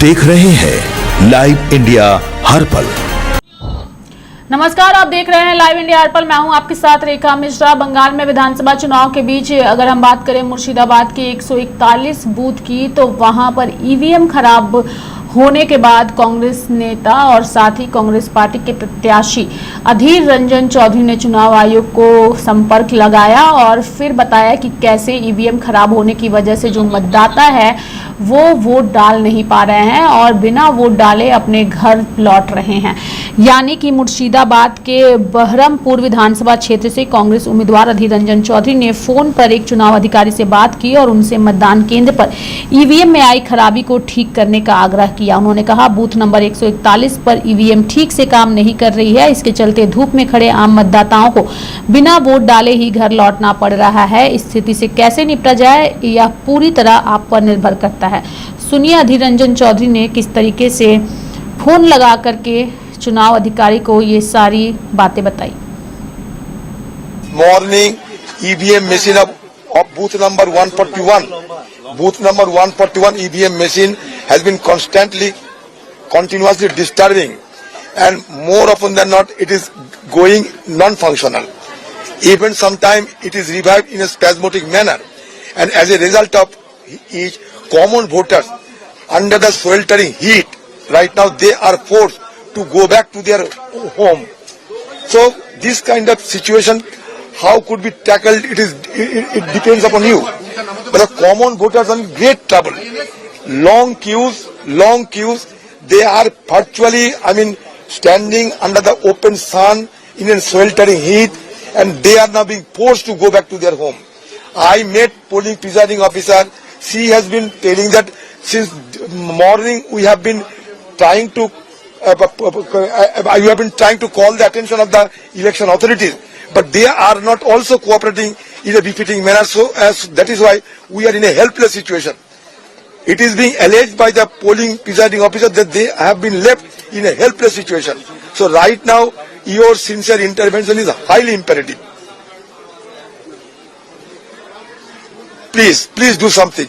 देख रहे हैं लाइव इंडिया हर पल। नमस्कार, आप देख रहे हैं लाइव इंडिया हर पल। मैं हूं आपके साथ रेखा मिश्रा। बंगाल में विधानसभा चुनाव के बीच अगर हम बात करें मुर्शिदाबाद के 141 बूथ की, तो वहां पर ईवीएम खराब होने के बाद कांग्रेस नेता और साथ ही कांग्रेस पार्टी के प्रत्याशी अधीर रंजन चौधरी ने चुनाव आयोग को संपर्क लगाया और फिर बताया कि कैसे ईवीएम खराब होने की वजह से जो मतदाता है वो वोट डाल नहीं पा रहे हैं और बिना वोट डाले अपने घर लौट रहे हैं। यानी कि मुर्शिदाबाद के बहरमपुर विधानसभा क्षेत्र से कांग्रेस उम्मीदवार अधीर रंजन चौधरी ने फोन पर एक चुनाव अधिकारी से बात की और उनसे मतदान केंद्र पर ईवीएम में आई खराबी को ठीक करने का आग्रह किया। उन्होंने कहा बूथ नंबर 141 पर ईवीएम ठीक से काम नहीं कर रही है, इसके चलते धूप में खड़े आम मतदाताओं को बिना वोट डाले ही घर लौटना पड़ रहा है। इस स्थिति से कैसे निपटा जाए यह पूरी तरह आप पर निर्भर करता है। सुनिए अधीर रंजन चौधरी ने किस तरीके से फोन लगा करके चुनाव अधिकारी को ये सारी बातें बताई। Morning EVM machine of booth number 141. Booth number 141 EVM machine has been continuously disturbing, and more often than not, it is going non-functional. Even sometimes it is revived in a spasmodic manner, and as a result of each common voters under the sweltering heat, right now they are forced to go back to their home. So this kind of situation, how could be tackled? It depends upon you. But the common voters are in great trouble. Long queues. They are virtually, standing under the open sun in a sweltering heat, and they are now being forced to go back to their home. I met polling presiding officer. She has been telling that since morning we have been trying to call the attention of the election authorities, but they are not also cooperating in a befitting manner. So that is why we are in a helpless situation. It is being alleged by the polling presiding officer that they have been left in a helpless situation. So right now, your sincere intervention is highly imperative. Please do something.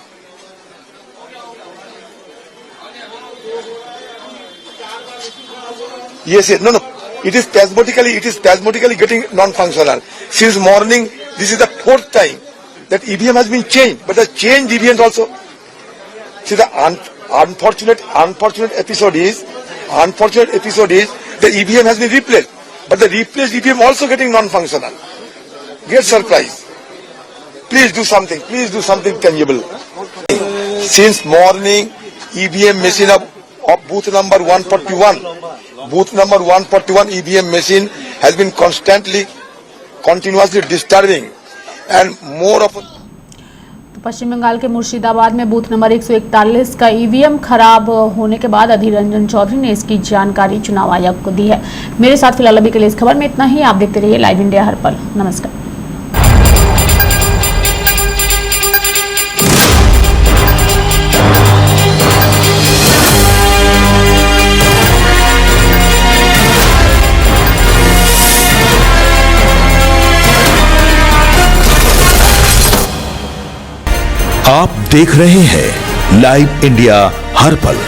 Yes, no. It is spasmodically getting non-functional. Since morning, this is the fourth time that EVM has been changed, but the changed EVM also. See, the unfortunate episode is the EVM has been replaced, but the replaced EVM also getting non-functional. Get surprised. Please do something tangible. Since morning, EVM machine of booth number 141. Booth number 141 EVM machine has been continuously disturbing, and more often. तो पश्चिम बंगाल के मुर्शिदाबाद में booth number 141 का EVM खराब होने के बाद अधीर रंजन चौधरी ने इसकी जानकारी चुनाव आयोग को दी है। मेरे साथ फिलहाल अभी के लिए इस खबर में इतना ही। आप देखते रहिए लाइव इंडिया हर पल। नमस्कार। आप देख रहे हैं लाइव इंडिया हर पल।